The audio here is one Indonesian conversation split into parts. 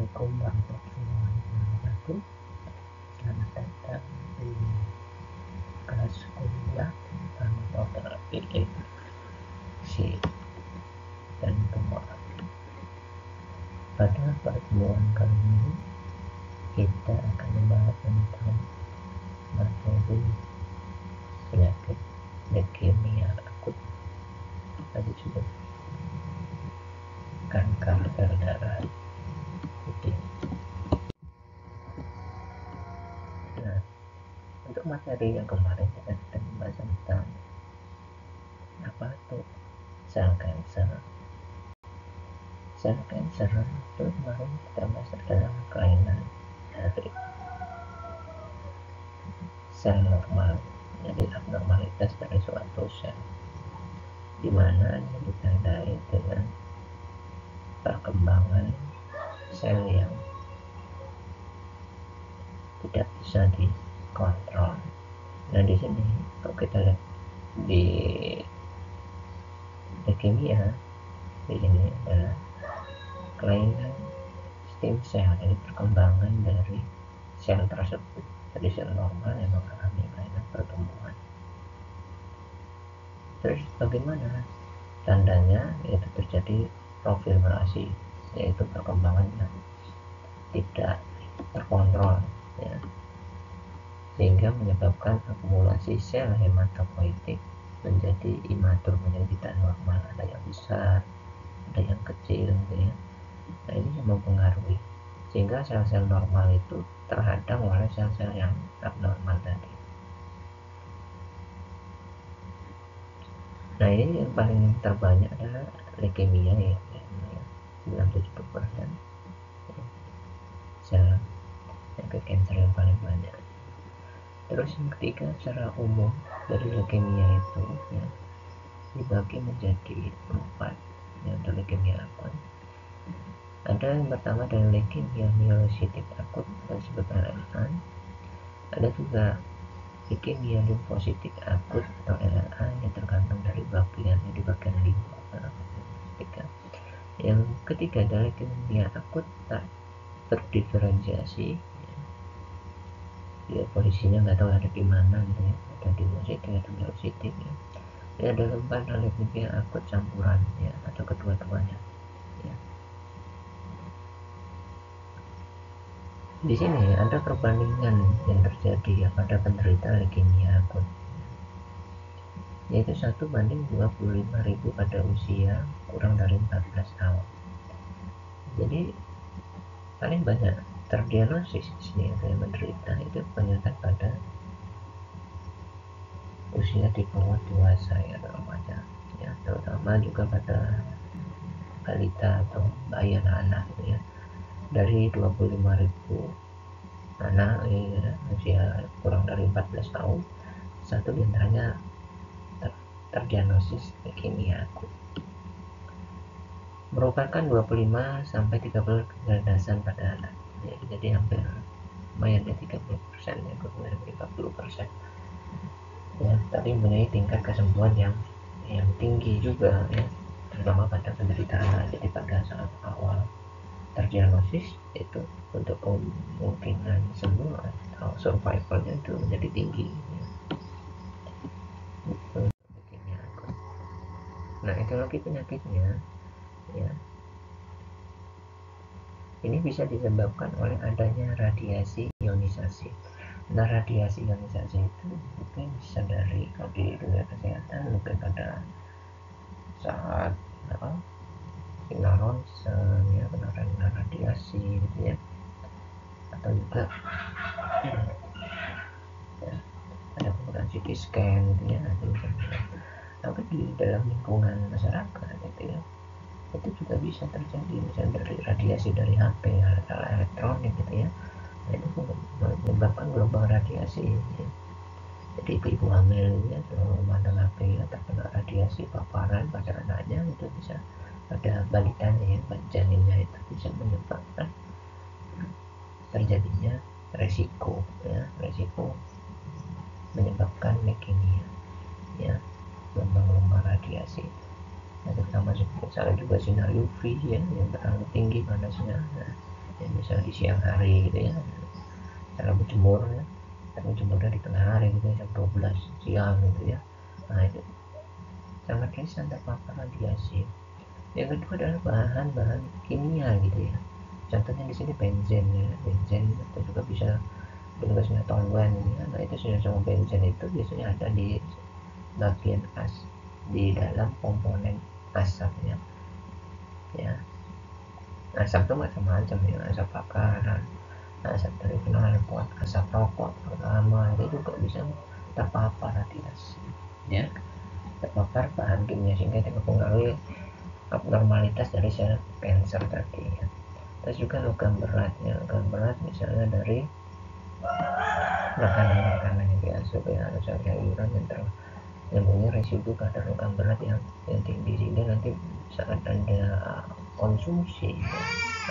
Assalamualaikum warahmatullahi wabarakatuh. Selamat datang di kelas kuliah tentang si dan tumor. Pada pertemuan kali ini kita akan membahas tentang materi penyakit leukemia akut, tadi juga kanker sel darah putih. Nah, untuk materi yang kemarin kita sudah membahas tentang apa itu sel kanker. Sel kanker itu kemarin kita bahas adalah kelainan dari sel normal, jadi abnormalitas dari suatu sel, di mana ditandai dengan perkembangan sel yang tidak bisa dikontrol. Nah, di sini kalau kita lihat di leukemia, di sini adalah kelainan stem cell, jadi perkembangan dari sel tersebut. Jadi sel normal yang mengalami kelainan pertumbuhan. Terus bagaimana tandanya? Yaitu terjadi proliferasi, yaitu perkembangan yang tidak terkontrol, ya, sehingga menyebabkan akumulasi sel hematopoietik menjadi imatur, menjadi tidak normal. Ada yang besar, ada yang kecil, gitu ya. Nah, ini yang mempengaruhi, sehingga sel-sel normal itu terhadang oleh sel-sel yang abnormal tadi. Nah, ini yang paling terbanyak adalah leukemia, ya, 97% sel kanker yang paling banyak. Terus yang ketiga, secara umum dari leukemia itu, ya, dibagi menjadi 4, ya, untuk leukemia akut. Ada yang pertama dari leukemia myelositik akut atau disebut LMA. Ada juga leukemia limfositik akut atau LLA, yang tergantung dari bagiannya, di bagian limfa. Yang ketiga adalah leukemia akut tak berdiferensiasi, ya, posisinya nggak tahu ada di mana, gitu ya, ada di limfositik atau myelositik, ya. Ini ada lembaga leukemia akut campuran, ya, atau kedua-duanya, ya. Di sini ada perbandingan yang terjadi, ya, pada penderita leukemia akut, yaitu 1:25.000 pada usia kurang dari 14 tahun. Jadi paling banyak terdiagnosis di sini yang menderita itu kebanyakan pada usia di bawah dewasa, ya, atau remaja, ya, terutama juga pada balita atau bayi anak-anak, gitu ya. Dari 25.000 anak, ya, usia kurang dari 14 tahun, satu diantaranya terdiagnosis leukemia akut. Merupakan 25-30 keganasan pada anak, ya, jadi hampir lumayan, ya, 30%, ya, 50%, ya, tapi mempunyai tingkat kesembuhan yang tinggi juga, ya, terutama pada penderita anak. Jadi pada saat awal terdiagnosis itu untuk kemungkinan sembuh atau survivalnya itu menjadi tinggi, ya. Itu leukemia akut. Nah, etiologi penyakitnya, ya, ini bisa disebabkan oleh adanya radiasi ionisasi. Nah, radiasi ionisasi itu mungkin bisa dari, kalau di dunia kesehatan mungkin pada saat sinar ronsen, ya, kena radiasi, gitu ya, atau juga, ya, ada penggunaan CT scan, gitu ya. Tapi di dalam lingkungan masyarakat, gitu ya, itu juga bisa terjadi, misalnya dari radiasi dari HP, alat elektronik, gitu ya. Nah, itu menyebabkan gelombang radiasi, ya. Jadi ibu hamil, ya, memandang HP, ya, terkena radiasi paparan pada anaknya, itu bisa pada balitanya, ya, janinnya, itu bisa menyebabkan terjadinya resiko menyebabkan leukemia, ya, gelombang radiasi. Nah, terutama misalnya juga sinar UV, ya, yang terlalu tinggi panasnya. Nah, ya, misalnya di siang hari gitu ya, cara berjemur ya, berjemurnya di tengah hari gitu ya, jam 12 siang gitu ya. Nah itu sangat riskan terpapar radiasi. Yang kedua adalah bahan-bahan kimia gitu ya, contohnya di sini benzen ya, benzen atau juga bisa tugasnya toluen ya. Nah itu sudah sama benzen itu biasanya ada di bagian di dalam komponen asapnya ya. Asap itu macam-macam ya, asap bakaran, asap dari knalpot, asap rokok terutama itu juga bisa terpapar radiasi ya, terpapar bahan kimia sehingga itu mempengaruhi abnormalitas dari sel kanker tadi ya. Terus juga logam berat ya, logam berat misalnya dari makanan-makanan yang biasa ya, sayuran yang punya residu kadar logam berat yang tinggi, sehingga nanti saat anda konsumsi ya,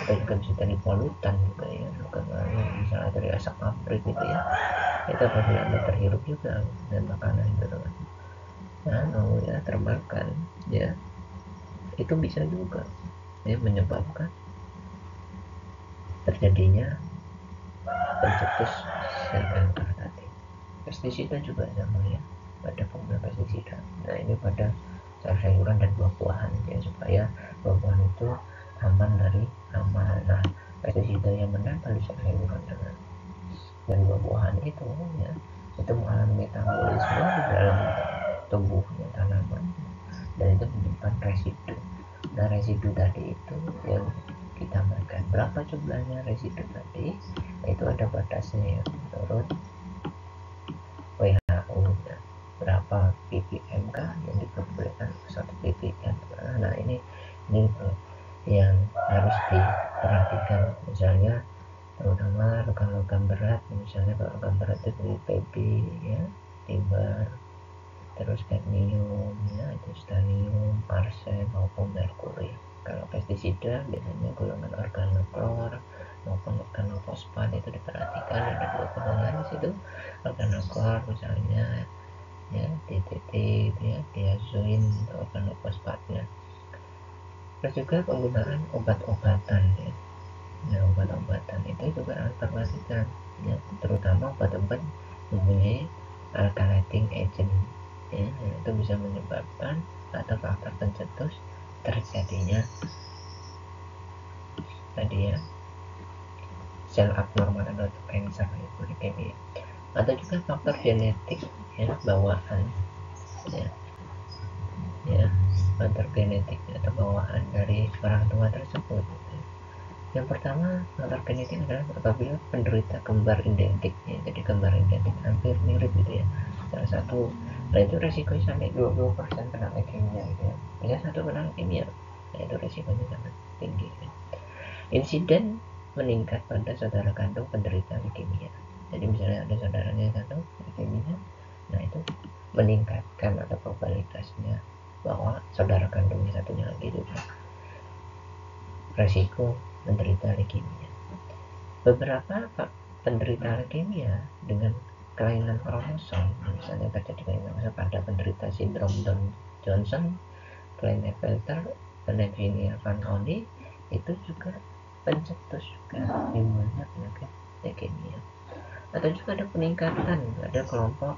atau juga bisa dari polutan juga ya, logam berat misalnya dari asap pabrik gitu ya, itu apabila anda terhirup juga dan makanan itu ya termakan ya, itu bisa juga ya menyebabkan terjadinya pencetus sel kanker tadi. Pestisida juga sama ya, pada penggunaan pestisida. Nah ini pada sayur-sayuran dan buah-buahan ya, supaya buah-buahan itu aman dari hama. Nah pestisida yang menempel di sayur-sayuran dan buah-buahan itu ya, itu mengalami metabolisme di dalam tubuhnya tanaman dan itu menyimpan residu. Nah residu tadi itu yang kita makan, berapa jumlahnya residu tadi itu ada batasnya ya, menurut WHO ya, berapa ppm yang diperbolehkan 1 ppm. Nah ini yang harus diperhatikan, misalnya terutama logam-logam berat, misalnya kalau logam berat itu dari Pb ya, timber, terus kadmium ya, itu titanium, arsen maupun merkuri. Kalau pestisida biasanya golongan organoklor maupun organofosfat itu diperhatikan, ada 2 golongan di situ, organoklor misalnya ya, DDT ya, diazoin organofosfatnya. Terus juga penggunaan obat-obatan ya. Nah obat-obatan itu juga harus diperhatikan ya, terutama obat-obat mempunyai alkylating agent ya, itu bisa menyebabkan atau faktor pencetus terjadinya tadi ya sel abnormal atau kanker itu leukemia, atau juga faktor genetik ya, bawaan ya, faktor genetik atau bawaan dari orang tua tersebut. Yang pertama faktor genetik adalah apabila penderita kembar identik ya, jadi kembar identik hampir mirip gitu ya, salah satu, nah itu resikonya sampai 20% kena leukemia gitu ya, punya satu kena leukemia, nah itu resikonya sangat tinggi ya. Insiden meningkat pada saudara kandung penderita leukemia, jadi misalnya ada saudaranya kandung leukemia, nah itu meningkatkan atau probabilitasnya bahwa saudara kandungnya satunya lagi juga resiko menderita leukemia. Beberapa penderita leukemia dengan kelainan kromosom, misalnya terjadi kelainan kromosom pada penderita sindrom Down Johnson, Klinefelter, Pneumonia van Olly, itu juga pencetus juga timbulnya penyakit leukemia. Atau juga ada peningkatan pada kelompok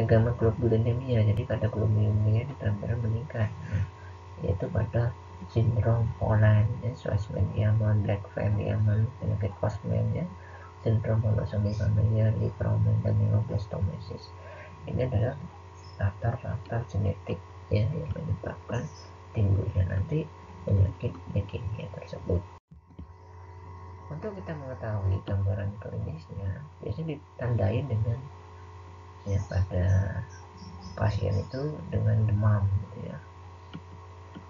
gamma globulinemia, jadi pada globulinemia ditambah meningkat, yaitu pada sindrom Poland ya, Schwarzman-Yaman, Black-Van-Yaman, penyakit Kosman ya, sindrom monosomi familial, lipoma dan myeloblastomasis. Ini adalah faktor-faktor genetik ya yang menyebabkan timbulnya nanti penyakit leukemia tersebut. Untuk kita mengetahui gambaran klinisnya, biasanya ditandai dengan ya pada pasien itu dengan demam gitu ya,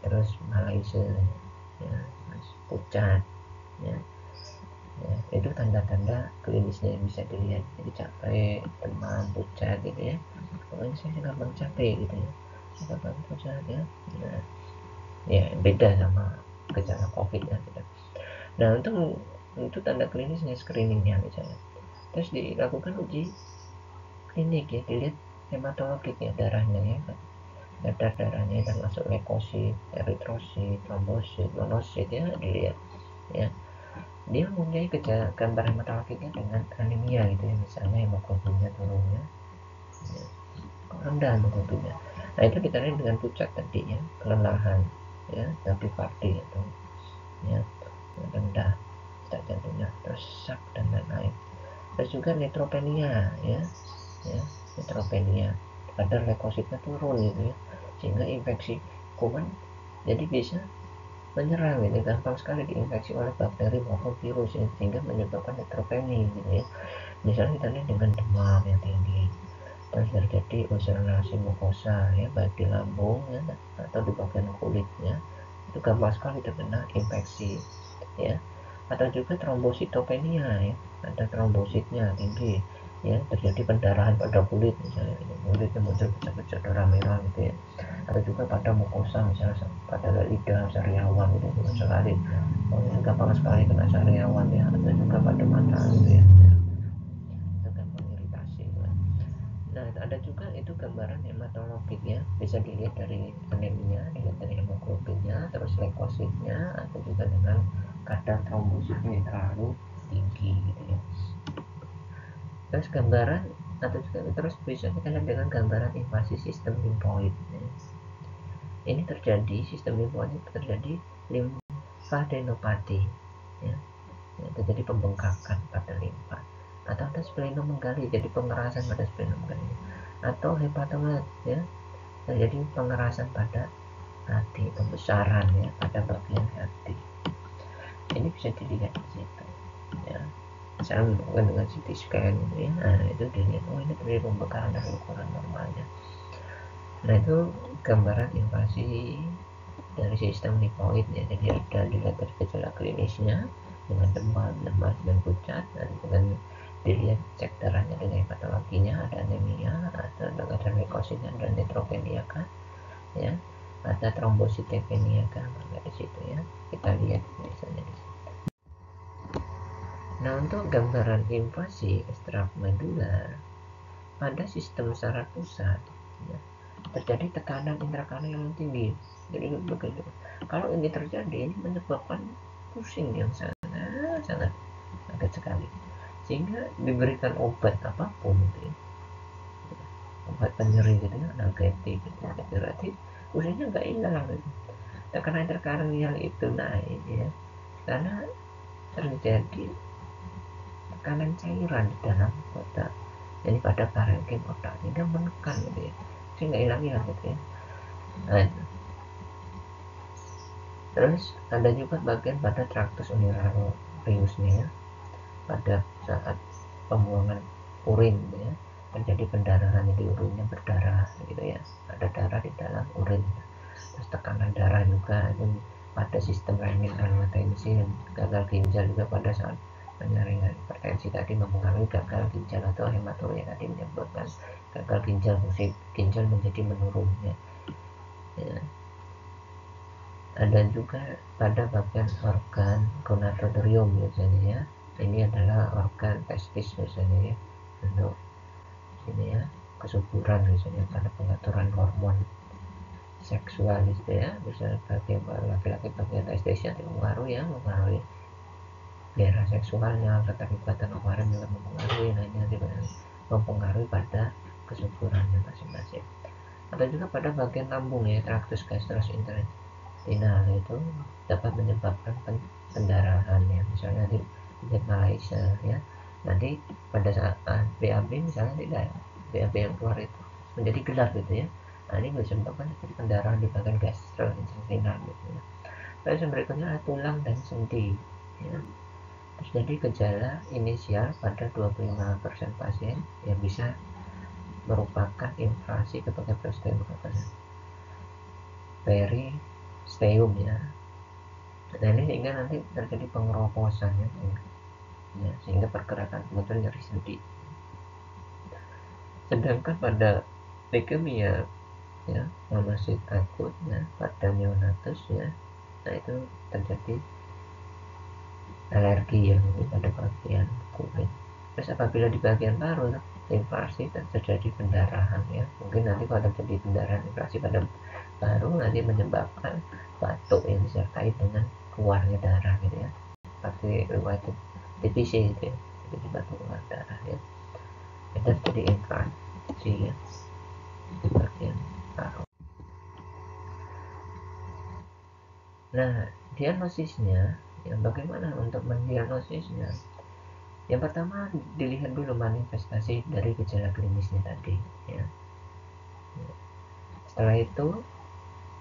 terus malaise ya, pucat ya, itu tanda-tanda klinisnya yang bisa dilihat, jadi capek, demam, pucat gitu ya, pokoknya saya gampang capek gitu ya, gampang pucat ya, nah, ya beda sama gejala covid ya gitu. Nah untuk tanda klinisnya, screeningnya misalnya, terus dilakukan uji klinik ya, dilihat hematologik ya, darahnya ya, kadar darahnya termasuk leukosit, eritrosit, trombosit, monosit ya, dilihat ya. dia mempunyai gambar hematologiknya dengan anemia gitu ya, misalnya hemoglobinnya turunnya ya, rendah hemoglobinnya. Nah itu ditandai dengan pucat tadi ya, kelelahan ya, takikardi atau ya rendah detak jantungnya, terus sak dan lain-lain. Terus juga neutropenia ya, neutropenia, kadar leukositnya turun gitu ya, sehingga infeksi kuman jadi bisa menyerang gitu, gampang sekali diinfeksi oleh bakteri maupun virus ya, sehingga menyebabkan neutropenia gitu ya. Misalnya kita lihat dengan demam yang tinggi, terus terjadi ulcerasi mukosa ya, baik di lambung ya, atau di bagian kulitnya, itu gampang sekali terkena infeksi ya. Atau juga trombositopenia ya, ada trombositnya tinggi ya, terjadi pendarahan pada kulit, misalnya kulitnya muncul pecah-pecah darah merah gitu ya. Atau juga pada mukosa, misalnya pada lidah, sariawan gitu, juga sekali gampang sekali kena sariawan ya. Atau juga pada mata gitu ya, itu gampang iritasi gitu. Nah ada juga itu gambaran hematologik ya, bisa dilihat dari anemia, dilihat dari hemoglobinnya, terus leukositnya, atau juga dengan kadar trombositnya yang terlalu tinggi gitu ya. Terus gambaran atau juga terus bisa kita lihat dengan gambaran invasi sistem limfoid ya. Ini terjadi, sistem limfoid terjadi limfadenopati ya, terjadi pembengkakan pada limfa, atau ada splenomegali, jadi pengerasan pada splenomegali, atau hepatomet ya, terjadi pengerasan pada hati, pembesaran ya pada bagian hati. Ini bisa dilihat di situ ya, misalnya melakukan dengan CT scan gitu ya. Nah itu dilihat, oh ini terjadi pembengkakan dari ukuran normalnya. Nah itu gambaran invasi dari sistem limfoid ya. Jadi ada dilihat dari gejala klinisnya dengan demam, lemas dan pucat, dan dengan dilihat cek darahnya dengan hepatologinya, ada anemia, ada leukositnya dan neutropenia kan ya, ada trombositopenia kan di situ ya, kita lihat misalnya di situ. Nah untuk gambaran invasi ekstramedular pada sistem saraf pusat ya, terjadi tekanan intrakranial yang tinggi. Jadi begitu, kalau ini terjadi, ini menyebabkan pusing yang sangat sakit sekali, sehingga diberikan obat apapun gitu ya, obat penyeri gitu ya, analgetik gitu ya, berarti pusingnya nggak hilang gitu. Tekanan intrakranial itu naik ya, karena terjadi tekanan cairan di dalam otak, jadi pada parenkim otak, sehingga menekan gitu ya, sehingga hilang-hilang gitu ya. Nah, terus ada juga bagian pada traktus urinariusnya ya, pada saat pembuangan urin ya, terjadi pendarahan di urinnya, berdarah gitu ya, ada darah di dalam urin. Terus tekanan darah juga itu pada sistem renin-angiotensin, gagal ginjal juga pada saat penyaringan hipertensi tadi mempengaruhi gagal ginjal atau hematuria tadi, menyebabkan gagal ginjal, fungsi ginjal menjadi menurun ya. Ada juga pada bagian organ gonadotrium biasanya ya, ini adalah organ testis biasanya ya, untuk ini ya, kesuburan biasanya karena pengaturan hormon seksual gitu ya, bisa bagian laki-laki bagian testisnya mempengaruhi ya, mempengaruhi gairah seksualnya, keterlibatan kemarin juga mempengaruhi. Nah ini nanti mempengaruhi pada kesuburannya masing-masing. Atau juga pada bagian lambung ya, traktus gastrointestinal itu dapat menyebabkan pendarahan ya, misalnya di Malaysia ya, nanti pada saat BAB misalnya tidak, BAB yang keluar itu menjadi gelap gitu ya. Nah ini bisa menyebabkan pendarahan di bagian gastrointestinal gitu ya. Terus yang berikutnya adalah tulang dan sendi ya. Terjadi gejala inisial pada 25% pasien yang bisa merupakan invasi ke bagian peristeum ya. Nah ini sehingga nanti terjadi pengeroposan ya, sehingga pergerakan muncul nyeri sendi. Sedangkan pada leukemia ya, monosit akut ya, pada neonatus ya, nah itu terjadi alergi yang pada bagian kulit. Terus apabila di bagian paru invasi dan terjadi pendarahan ya, mungkin nanti kalau terjadi pendarahan invasi pada paru nanti menyebabkan batuk yang disertai dengan keluarnya darah gitu ya. seperti riwayat TBC gitu ya, jadi batuan darah ya, itu jadi inflasi ya di bagian paru. Nah, diagnosisnya ya, bagaimana untuk mendiagnosisnya? Yang pertama, dilihat dulu manifestasi dari gejala klinisnya tadi ya. Setelah itu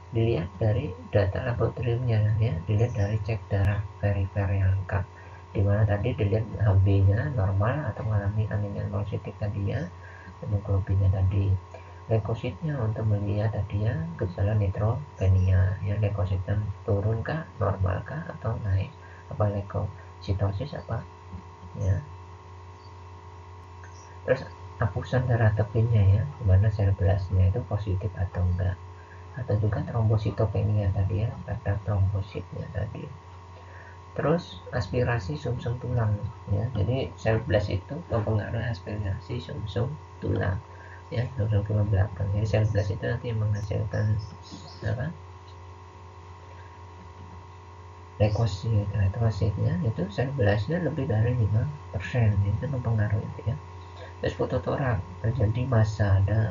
dilihat dari data laboratoriumnya ya, dilihat dari cek darah perifer yang lengkap, dimana tadi dilihat HB-nya normal atau mengalami anemia nol-sitik tadi ya, hemoglobinnya tadi, leukositnya untuk melihat tadi ya gejala neutropenia ya, leukositnya turun kah, normal kah, atau naik, apa leukositosis apa ya. Terus hapusan darah tepinya ya, dimana sel belasnya itu positif atau enggak, atau juga trombositopenia tadi ya, ada trombositnya tadi. Terus aspirasi sumsum tulang ya, jadi sel blast itu mempengaruhi aspirasi sumsum tulang ya, sumsum tulang belakang. Jadi sel blast itu nanti menghasilkan apa, leukosit. Leukositnya itu sel blastnya lebih dari 5%, itu mempengaruhi itu ya. Terus fototorak, terjadi massa, ada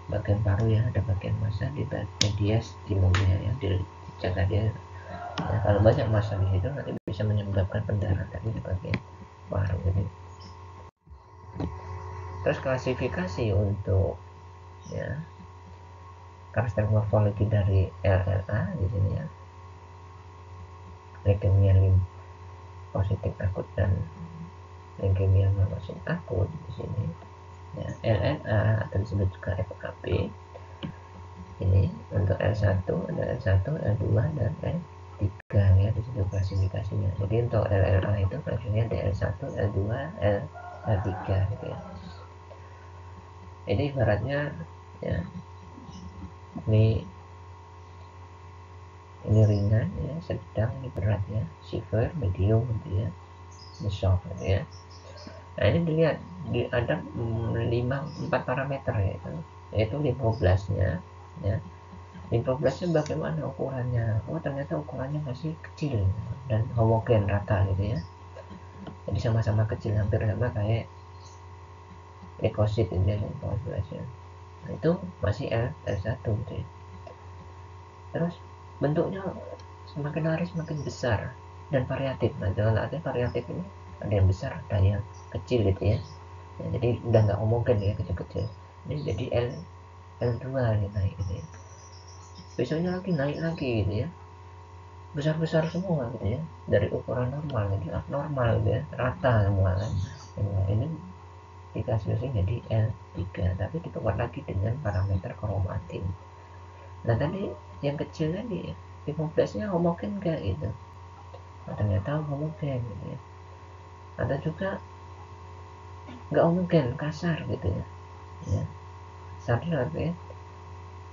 bagian paru ya, ada bagian massa di media stimulnya ya, dijaga dia ya, kalau banyak massa di situ nanti bisa menyebabkan pendarahan tadi di bagian paru ini. Terus klasifikasi untuk ya karakter morfologi dari LLA di sini ya, leukemia limfositik akut dan leukemia monosit akut di sini ya. LLA atau disebut juga FAP ini untuk L1 ada L1, L2 dan L3 ya, di situ klasifikasinya. Jadi untuk LLA itu fungsinya di L1, L2, L3 gitu ya. Ini ibaratnya ya, ini ringan ya, sedang, ini berat ya, severe, medium gitu ya, ini shock gitu ya. Nah ini dilihat ada 4 parameter yaitu limfoblasnya ya. Limfoblasnya bagaimana ukurannya? Oh ternyata ukurannya masih kecil dan homogen rata gitu ya. Jadi sama-sama kecil, hampir sama kayak leukosit gitu ya, limfoblasnya. Nah itu masih L1 gitu ya. Terus bentuknya semakin hari semakin besar dan variatif. Nah dengan artinya variatif ini ada yang besar, ada yang kecil gitu ya. Ya jadi udah nggak homogen ya, kecil-kecil. Ini jadi L2 nih naik gitu ya. Besoknya lagi naik lagi gitu ya, besar-besar semua gitu ya, dari ukuran normal jadi abnormal gitu ya, rata semua kan. Nah, ini dikasih jadi L3 tapi diperkuat lagi dengan parameter kromatin. Nah tadi yang kecil tadi 15-nya homogen gak gitu, nah, ternyata homogen gitu ya. Ada juga nggak homogen, kasar gitu ya, ya. Kasar gitu ya,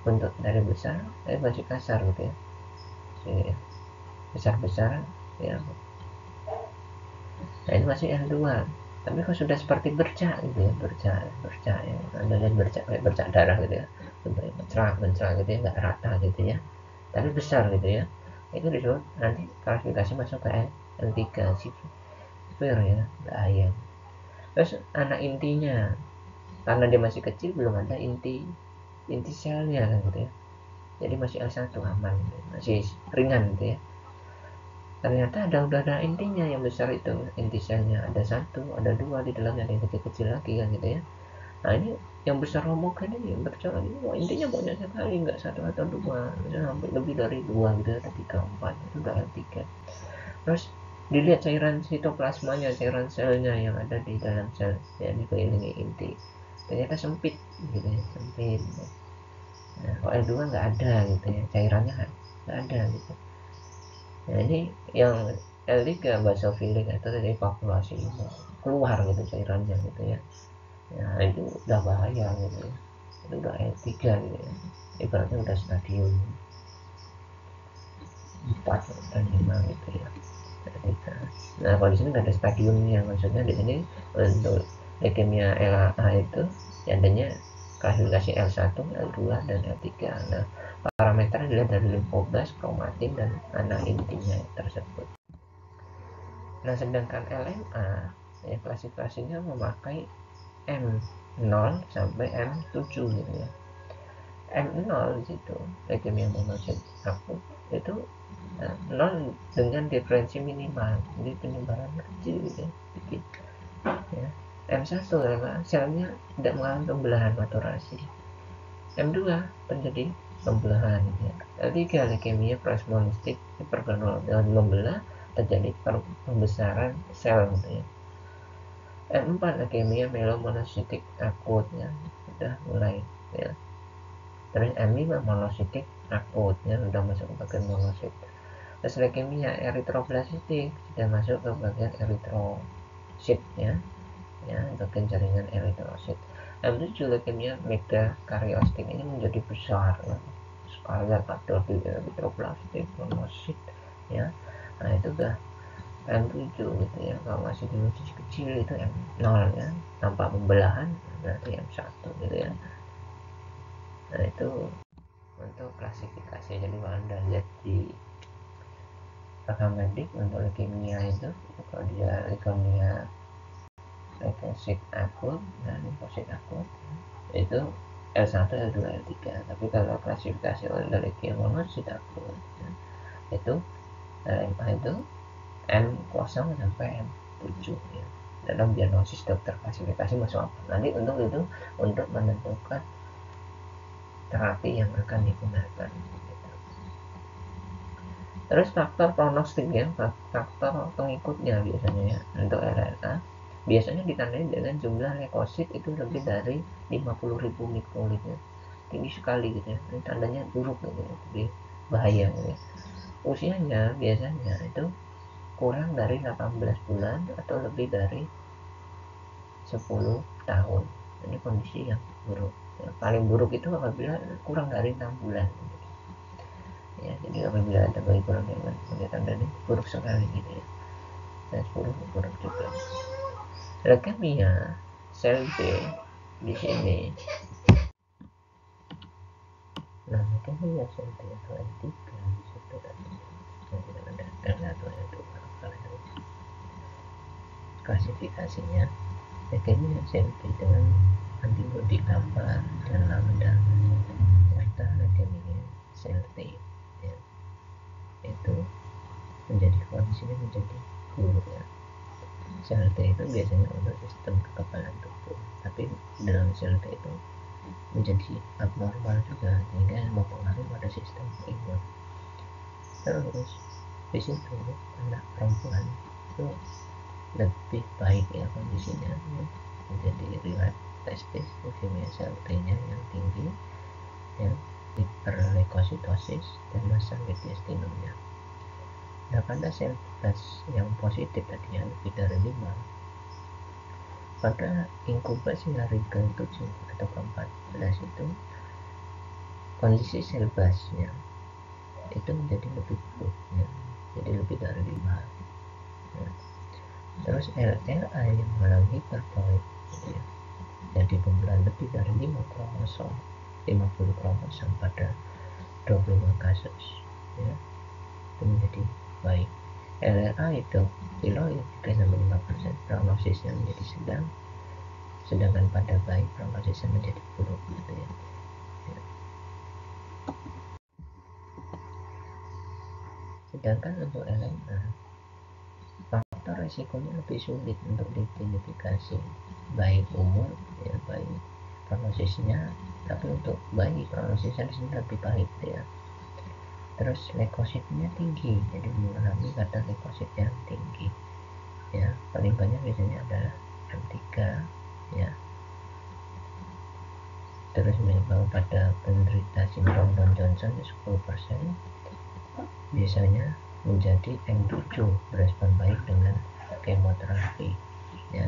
bentuk dari besar tapi masih kasar gitu ya, besar-besar ya. Nah ini masih L2 tapi kalau sudah seperti bercak gitu ya, bercak ya, Anda lihat bercak kayak bercak darah gitu ya, bentuknya mencrak gitu ya, nggak rata gitu ya, tapi besar gitu ya, itu disebut nanti klasifikasi masuk ke L3 severe ya, bahaya. Terus anak intinya, karena dia masih kecil belum ada inti selnya kan gitu ya, jadi masih L1 aman gitu, masih ringan gitu ya. Ternyata udah ada intinya yang besar itu, inti selnya ada 1, ada 2, di dalamnya ada yang kecil-kecil lagi kan gitu ya. Nah ini yang besar homogen ini yang berjalan ini, wah intinya banyak sekali, nggak 1 atau 2, misalnya hampir lebih dari 2 gitu, ada 3, 4, itu udah L3. Terus dilihat cairan sitoplasmanya, cairan selnya yang ada di dalam sel ya, dikelilingi inti, ternyata sempit gitu ya, sempit. Nah kalau L2 nggak ada gitu ya, cairannya nggak ada gitu. Nah ini yang L3 basofilik atau dari populasi keluar gitu cairannya gitu ya. Nah itu udah bahaya gitu ya, itu udah L3 gitu ya, ibaratnya udah stadium 4 dan 5 gitu ya. L3. Nah kalau di sini nggak ada stadiumnya, maksudnya di sini untuk leukemia LAA itu adanya klasifikasi L1, L2, dan L3. Nah parameternya dilihat dari limfoblas, kromatin, dan anak intinya tersebut. Nah sedangkan LMA ya klasifikasinya memakai M0 sampai M7 gitu ya. M0 di situ leukemia monosit akut itu 0 dengan diferensi minimal, jadi penyebaran kecil gitu ya, dikit ya. M1 memang selnya tidak mengalami pembelahan maturasi. M2 terjadi pembelahan ya. L3 leukemia plasmonistik hipergranul dengan membelah terjadi pembesaran sel gitu ya. M4 leukemia myelomonositik akut ya, sudah mulai ya. Terus M5 monositik akut ya, sudah masuk ke bagian monosit. Terus leukemia eritroblastik sudah masuk ke bagian eritrosit ya, bagian jaringan eritrosit. M7 leukemia megakariostik ini menjadi besar ya, sekalian ada di eritroblastik, monosit ya. Nah itu udah M7 gitu ya. Kalau masih di dosis kecil itu M0 ya, tanpa pembelahan berarti M1 gitu ya. Nah itu untuk klasifikasi. Jadi kalau Anda lihat di rekam medik untuk leukemia itu, kalau dia leukemia leukosit akut dan limfosit akut itu L1, L2, L3. Tapi kalau klasifikasi untuk leukemia monosit akut ya, itu LMA itu M0 sampai M7 ya. Dalam diagnosis dokter klasifikasi masuk apa nanti untuk itu, untuk menentukan terapi yang akan digunakan gitu. Terus faktor prognostik ya, faktor pengikutnya biasanya ya untuk RNA biasanya ditandai dengan jumlah leukosit itu lebih dari 50.000 mikrolit ya. Tinggi sekali gitu ya, ini tandanya buruk gitu ya, lebih bahaya gitu ya. Usianya biasanya itu kurang dari 18 bulan atau lebih dari 10 tahun. Ini kondisi yang buruk ya. Paling buruk itu apabila kurang dari 6 bulan ya. Jadi apabila ada bayi kurang dari 6 bulan tandanya buruk sekali gitu ya. Dan 10 buruk juga. Leukemia sel B di sini. Nah, leukemia sel B itu N3 di situ tadi. Ada L1, L2 klasifikasinya. Leukemia sel B dengan antibodi gamma dan lambda serta leukemia sel T ya, itu menjadi kondisinya menjadi buruk ya. Sel T itu biasanya untuk sistem kekebalan tubuh, tapi dalam sel T itu menjadi abnormal juga sehingga mempengaruhi pada sistem imun. Terus di situ anak perempuan itu lebih baik ya kondisinya ya. Menjadi riwayat testis leukemia sel T-nya yang tinggi ya, hiperleukositosis dan massa mediastinumnya. Nah pada sel yang positif tadi yang lebih dari 5, pada inkubasi hari ke-7 atau ke-14 itu kondisi sel basnya itu menjadi lebih buruk ya, jadi lebih dari 5 ya. Terus LLA yang mengalami hiperploid ya, jadi pembelahan lebih dari 50 kromosom pada 25 kasus ya, itu menjadi baik. LLA itu piloid 3-5%, prognosisnya menjadi sedang, sedangkan pada bayi prognosisnya menjadi buruk gitu ya. Sedangkan untuk LMA faktor resikonya lebih sulit untuk diidentifikasi, baik umur ya, baik prognosisnya, tapi untuk bayi prognosisnya di sini lebih baik ya. Terus leukositnya tinggi, jadi mengalami kadar leukosit yang tinggi ya, paling banyak biasanya adalah M3 ya. Terus menyebabkan pada penderita sindrom Don Johnson 10% biasanya menjadi M7 berespon baik dengan kemoterapi ya.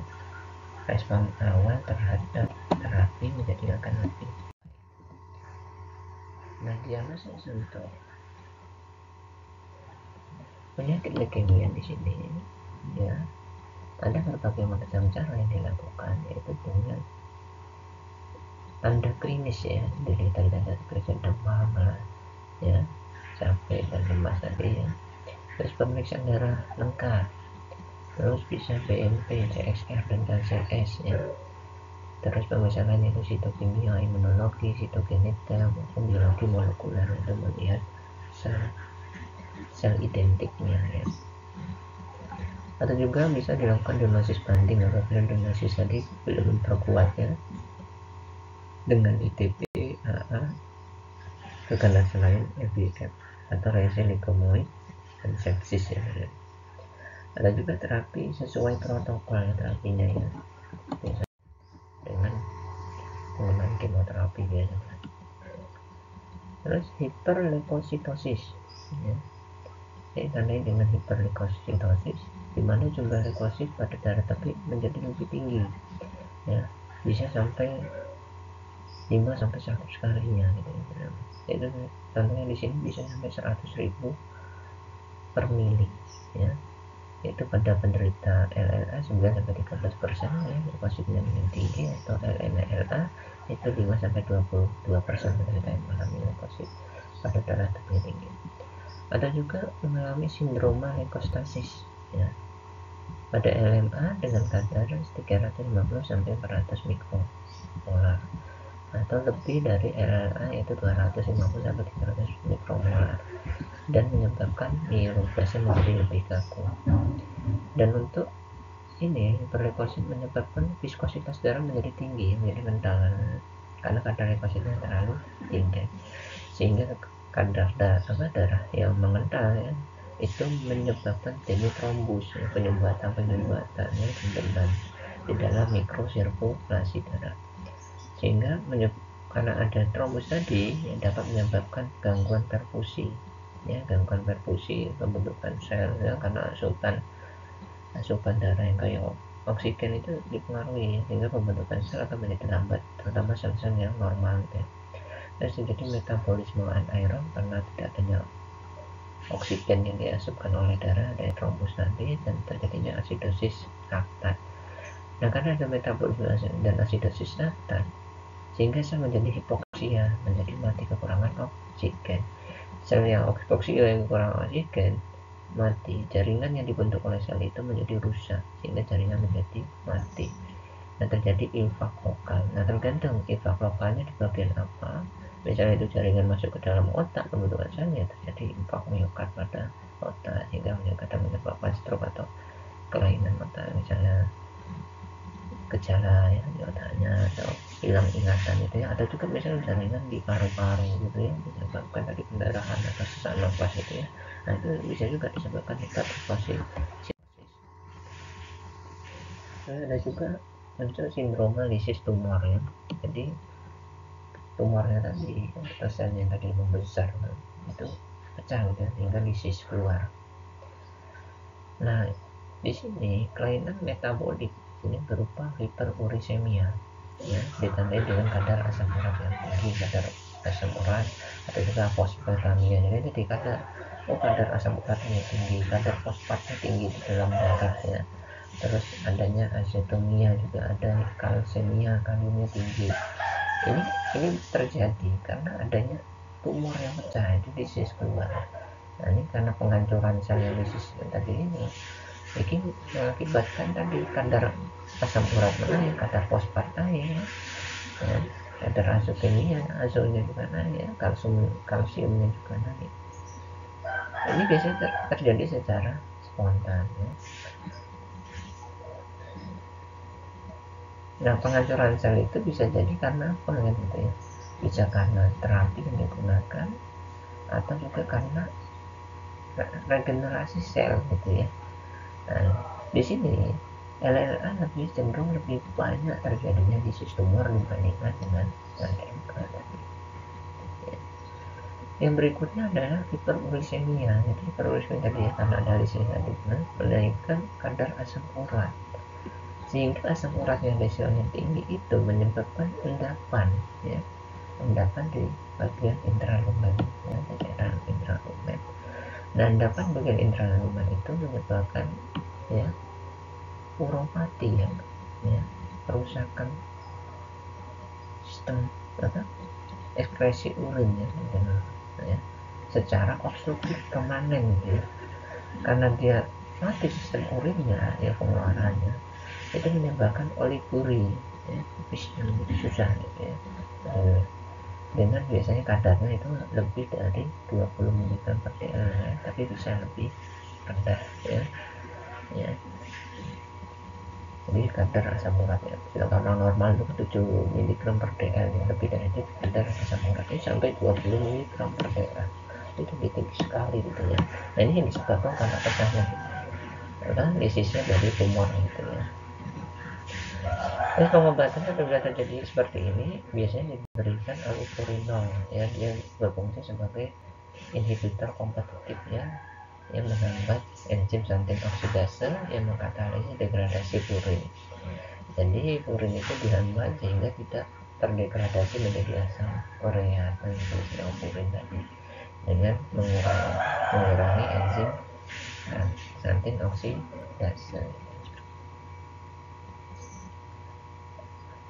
Respon awal terhadap terapi menjadi akan lebih. Nah diagnosis untuk penyakit leukemia di sini ya, ada berbagai macam cara yang dilakukan, yaitu dengan tanda klinis ya, dari tanda kerja demam ya, capek dan lemas tadi ya. Terus pemeriksaan darah lengkap, terus bisa BMP, CXR, dan KCS ya. Terus pemisahannya itu sitokimia, imunologi, sitogenetika, maupun biologi molekuler untuk melihat sel identiknya ya. Atau juga bisa dilakukan dosis banding apabila dosis tadi belum terkuat ya, dengan ITP, AA, keganasan selain FBF atau reaksi leukomoid dan sepsis ya. Ada juga terapi sesuai protokol terapinya ya, biasa dengan penggunaan kemoterapi biasanya. Terus hiperleukositosis ya, ditandai dengan hiperleukositosis di mana jumlah leukosit pada darah tapi menjadi lebih tinggi ya, bisa sampai 5 sampai 100 kalinya gitu ya. Itu contohnya di sini bisa sampai 100.000 per mili ya. Itu pada penderita LLA 9 sampai 13% ya, leukositnya yang tinggi, atau LMLA itu 5 sampai 22% penderita yang mengalami leukosit pada darah tapi tinggi. Ada juga mengalami sindroma leukostasis ya, pada LMA dengan kadar 350 sampai 400 mikromolar atau lebih dari LLA yaitu 250 sampai 300 mikromolar dan menyebabkan myeloplasnya menjadi lebih kaku. Dan untuk ini hiperleukosit menyebabkan viskositas darah menjadi tinggi, menjadi kental karena kadar leukositnya terlalu tinggi, sehingga kadar darah yang mengental ya, itu menyebabkan terjadi trombus ya, penyumbatan ya, beban di dalam mikrosirkulasi darah, sehingga karena ada trombus tadi yang dapat menyebabkan gangguan perfusi ya, gangguan perfusi pembentukan sel ya, karena asupan darah yang kayak oksigen itu dipengaruhi ya, sehingga pembentukan sel akan menjadi lambat, terutama sel-sel yang normal ya. Dan terjadi metabolisme anaerob karena tidak adanya oksigen yang diasupkan oleh darah dari trombus nanti, dan terjadinya asidosis laktat. Nah, karena ada metabolisme dan asidosis laktat, sehingga sel menjadi hipoksia, menjadi mati kekurangan oksigen. Sel yang hipoksia yang kekurangan oksigen mati, jaringan yang dibentuk oleh sel itu menjadi rusak sehingga jaringan menjadi mati. Nah, terjadi infak lokal. Nah, tergantung infak lokalnya di bagian apa. Misalnya itu jaringan masuk ke dalam otak, pembentukan selnya terjadi infak miokard pada otak sehingga menyebabkan stroke atau kelainan otak, misalnya gejala ya di otaknya atau hilang ingatan itu ya. Ada juga misalnya jaringan di paru-paru gitu ya, menyebabkan tadi pendarahan atau sesak nafas itu ya. Nah, itu bisa juga disebabkan hipertrofosis. Ada juga muncul sindroma lisis tumor ya, jadi tumornya tadi atau selnya tadi membesar itu pecah gitu sehingga lisis keluar. Nah, di sini kelainan metabolik ini berupa hiperurisemia ya, ditandai dengan kadar asam urat yang tinggi, kadar asam urat atau juga fosfatemia. Jadi kadar asam uratnya tinggi, kadar fosfatnya tinggi di dalam darah ya. Terus adanya azetomia, juga ada kalsemia, kaliumnya tinggi. Ini terjadi karena adanya tumor yang pecah, itu lisis keluar. Nah, ini karena penghancuran sel yang lisis tadi ini mengakibatkan tadi kadar asam urat naik, kadar fosfat naik ya, kadar azotnya juga naik ya, kalsiumnya juga naik. Ini biasanya terjadi secara spontan ya. Nah, penghancuran sel itu bisa jadi karena apa gitu ya, bisa karena terapi yang digunakan atau juga karena regenerasi sel gitu ya. Nah, di sini LLA lebih cenderung lebih banyak terjadinya di sistem tumor dibandingkan dengan LMK tadi. Ya. Yang berikutnya adalah hiperurisemia. Jadi hiperurisemia tadi ya, karena ada lisis tadi menaikkan kadar asam urat, sehingga asam urat yang leselnya tinggi itu menyebabkan endapan ya, endapan di bagian intralumen ya, daerah intralumen. Nah, endapan bagian intralumen itu menyebabkan ya uropati ya, kerusakan sistem ekskresi urin ya, secara obstruktif permanen gitu ya. Karena dia mati sistem urinnya, ya pengeluarannya, itu menyebabkan oliguria, ya, yang susah gitu ya. Dengan biasanya kadarnya itu lebih dari 20 mg per dl ya, tapi bisa lebih rendah ya. Jadi kadar asam uratnya sedangkan normal itu 7 mg per dl ya, lebih dari itu kadar asam uratnya sampai 20 mg per dl, itu tinggi sekali gitu ya. Nah ini yang disebabkan karena pecahnya lisisnya dari tumor gitu ya. Terus pengobatannya apabila terjadi seperti ini biasanya diberikan allopurinol ya, dia berfungsi sebagai inhibitor kompetitif ya, yang menghambat enzim santin oksidase yang mengkatalisis degradasi purin. Jadi purin itu dihambat sehingga tidak terdegradasi menjadi asam urea atau yang purin tadi, dengan mengurangi enzim santin oksidase.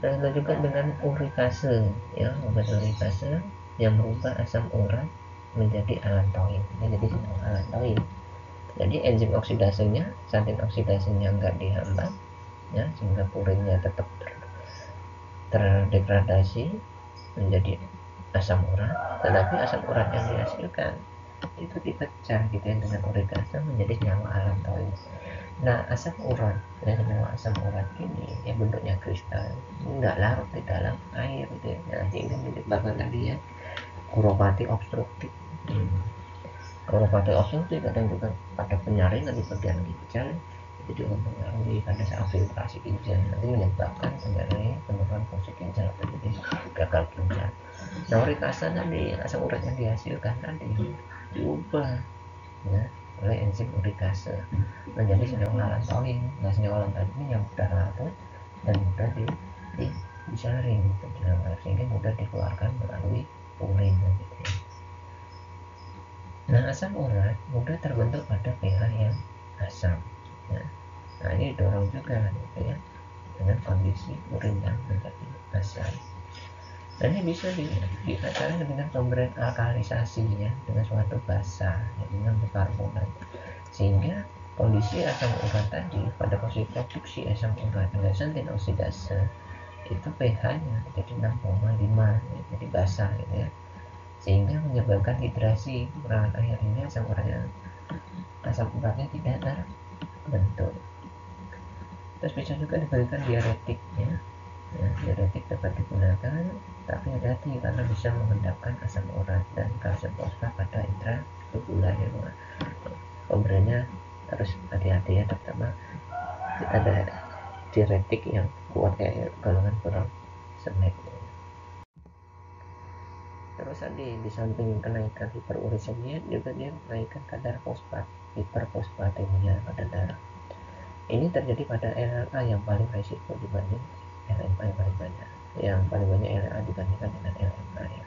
Lalu juga dengan urikase ya, obat urikase yang merubah asam urat menjadi alantoin ya, jadi alantoin. Jadi enzim oksidasenya, santin oksidasenya nggak dihambat ya, sehingga purinnya tetap terdegradasi menjadi asam urat, tetapi asam urat yang dihasilkan itu dipecah gitu ya dengan urikase menjadi senyawa alantoin. Nah asam urat dan senyawa asam urat ini yang bentuknya kristal nggak larut di dalam air gitu ya, nah sehingga menyebabkan tadi ya uropati obstruktif. Uropati obstruktif kadang juga pada penyaringan di bagian ginjal itu juga mempengaruhi pada saat filtrasi ginjal, nanti menyebabkan penurunan fungsi ginjal atau jadi gagal ginjal. Nah urikase tadi asam urat yang dihasilkan tadi diubah ya oleh enzim urikase menjadi senyawa alantoin. Nah senyawa alantoin ini yang mudah larut dan mudah disaring sehingga mudah dikeluarkan melalui urin gitu ya. Nah asam urat mudah terbentuk pada pH yang asam ya. Nah ini didorong juga gitu ya dengan kondisi urin yang menjadi asam. Dan ini bisa dikatakan dengan pemberian alkalisasi ya, dengan suatu basa ya, dengan bikarbonat, sehingga kondisi asam urat tadi pada posisi produksi asam urat dengan santin oksidase itu pH-nya jadi 6,5 ya, jadi basa gitu ya, sehingga menyebabkan hidrasi kekurangan air ini asam uratnya tidak terbentuk. Terus bisa juga diberikan diuretik ya. Diuretik dapat digunakan tapi hati-hati karena bisa mengendapkan asam urat dan kalsium fosfat pada intratubular ya. Pemberiannya harus hati-hati ya, terutama ada diuretik yang kuat kayak golongan furosemid. Terus tadi di samping kenaikan hiperurisemia juga dia menaikkan kadar fosfat, hiperfosfatemia pada darah. Ini terjadi pada LLA yang paling resiko dibanding LMA yang paling banyak. Yang paling banyak LLA dibandingkan dengan LMA ya.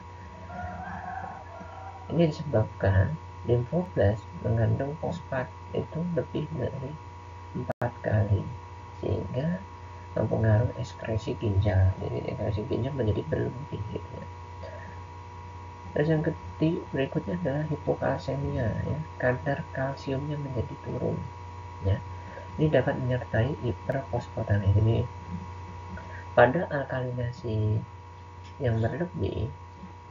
Ini disebabkan limfoblas mengandung fosfat itu lebih dari 4 kali sehingga mempengaruhi ekskresi ginjal. Jadi ekskresi ginjal menjadi berlebih gitu ya. Terus yang berikutnya adalah hipokalsemia ya, kadar kalsiumnya menjadi turun ya. Ini dapat menyertai hiperfosfatasi. Jadi pada alkalinasi yang berlebih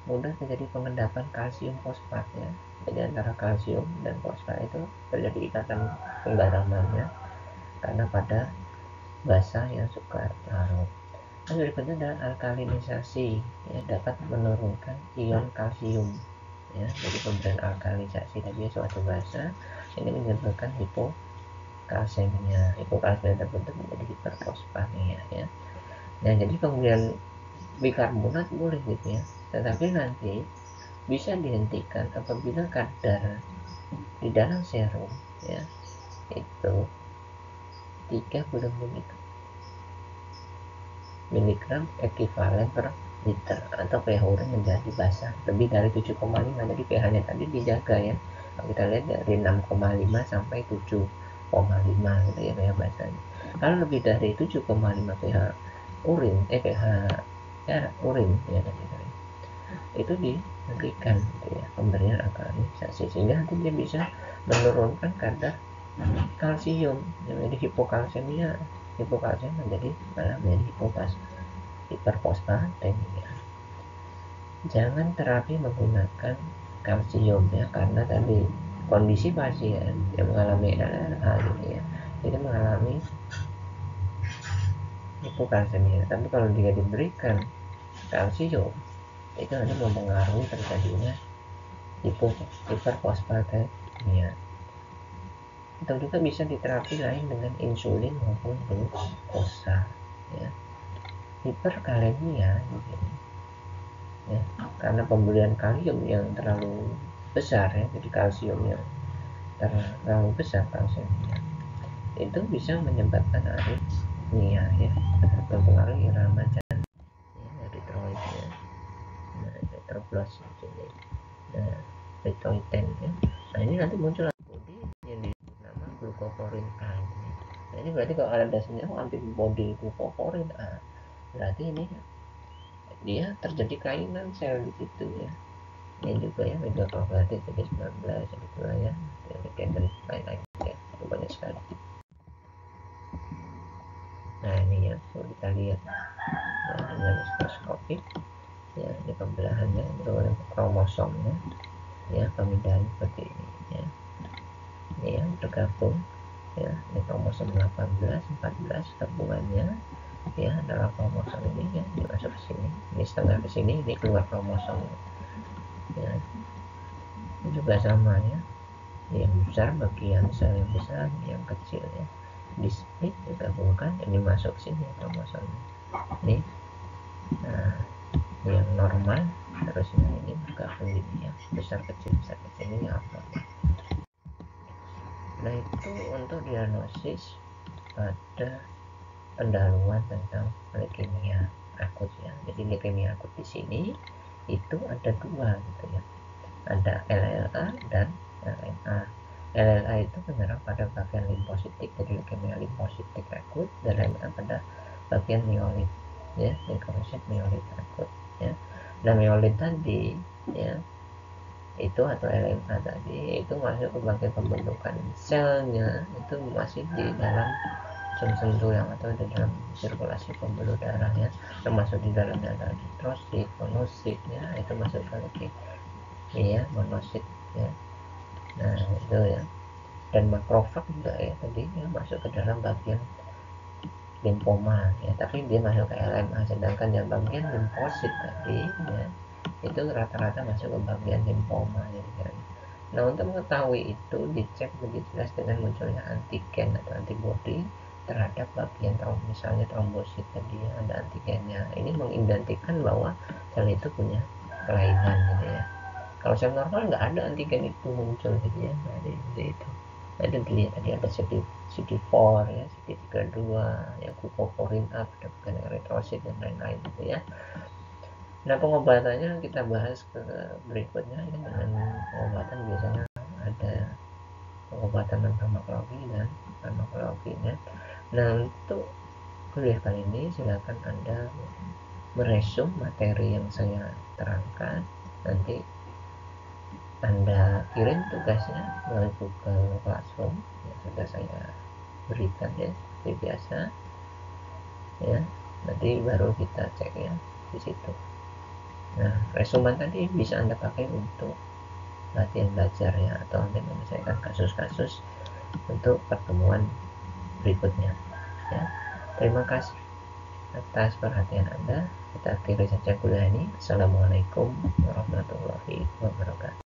mudah terjadi pengendapan kalsium fosfat ya. Jadi antara kalsium dan fosfat itu terjadi ikatan penggaramannya karena pada basa yang suka larut. Dan berikutnya adalah alkalinisasi ya, dapat menurunkan ion kalsium ya. Jadi pemberian alkalisasi tadi suatu basa ini menyebabkan hipokalsemia terbentuk menjadi hiperfosfatemia ya. Nah jadi pemberian bikarbonat boleh gitu ya, tetapi nanti bisa dihentikan apabila kadar di dalam serum ya itu 30 mg ekivalen per liter atau pH urin menjadi basah lebih dari 7,5. Jadi pH-nya tadi dijaga ya. Kalau kita lihat dari 6,5 sampai 7,5 gitu ya pH basahnya. Kalau lebih dari 7,5 pH urin pH ya urin ya tadi itu dihentikan gitu ya pemberian alkalisasi, sehingga nanti dia bisa menurunkan kadar kalsium menjadi hipokalsemia, menjadi malah menjadi hiperfosfatemia. Jangan terapi menggunakan kalsium ya, karena tadi kondisi pasien yang mengalami LLA gitu ya, itu mengalami hipokalsemia. Tapi kalau dia diberikan kalsium, itu hanya mempengaruhi terjadinya hiperfosfatemia. Atau juga bisa diterapi lain dengan insulin maupun glukosa ya. Hiperkalemia ya, karena pemberian kalium yang terlalu besar ya, jadi kalsium yang terlalu besar kalsiumnya itu bisa menyebabkan aritmia ya, mempengaruhi irama jantung ya, eritroidnya, nah eritroblas ini, nah retoiten ya. Nah ini nanti muncul antibodi yang disebut nama glukoporin A ini. Nah ini berarti kalau ada senyawa antibodi glukoporin A, berarti ini dia terjadi kelainan sel di situ ya. Ini juga ya, media prokaryotik jadi 19 gitu lah ya, dan lain-lain ya, itu banyak sekali. Nah ini ya, kalau kita lihat ya, dengan mikroskopik ya, ini pembelahannya untuk kromosomnya ya, pemindahan seperti ini ya, ini yang bergabung ya, ini kromosom 18 14 gabungannya ya adalah kromosom ini ya, ini masuk ke sini, ini setengah ke sini, ini keluar kromosom ya. Ini juga sama ya, yang besar bagian sel yang besar, yang kecil ya di split digabungkan, ini masuk sini kromosomnya ini. Nah yang normal harusnya ini bergabung ini ya, besar kecil ini apa. Nah itu untuk diagnosis pada pendahuluan tentang leukemia akut ya. Jadi leukemia akut di sini itu ada dua gitu ya, ada LLA dan LMA. LLA itu menyerang pada bagian limfositik, jadi leukemia limfositik akut, dan LMA pada bagian myelit ya, leukemia myelit akut ya. Nah myelit tadi ya, itu atau LMA tadi itu masuk ke bagian pembentukan selnya, itu masih di dalam sum-sum tulang atau di dalam sirkulasi pembuluh darah ya, termasuk di dalamnya ada eritrosit, monosit ya, itu masuk ke leukemia monosit ya. Nah itu ya, dan makrofag juga ya tadi ya, masuk ke dalam bagian limfoma ya, tapi dia masuk ke LMA, sedangkan yang bagian limfosit tadi ya, itu rata-rata masuk ke bagian limfoma ya. Nah untuk mengetahui itu dicek lebih jelas dengan munculnya antigen atau antibodi terhadap bagian misalnya trombosit tadi ya, ada antigennya. Ini mengidentikan bahwa sel itu punya kelainan gitu ya. Kalau sel normal nggak ada antigen itu muncul gitu ya, nah seperti itu. Nah itu dilihat tadi ada CD4 ya, CD32 ya, glukoporin A pada bagian eritrosit dan lain-lain gitu ya. Nah pengobatannya kita bahas ke berikutnya ya, dengan pengobatan biasanya ada pengobatan non farmakologi dan farmakologinya. Nah untuk kuliah kali ini silakan Anda meresum materi yang saya terangkan, nanti Anda kirim tugasnya melalui Google Classroom yang sudah saya berikan ya seperti biasa ya, nanti baru kita cek ya di situ. Nah resuman tadi bisa Anda pakai untuk latihan belajar ya, atau untuk menyelesaikan kasus-kasus untuk pertemuan berikutnya ya. Terima kasih atas perhatian Anda. Kita akhiri saja kuliah ini. Assalamualaikum warahmatullahi wabarakatuh.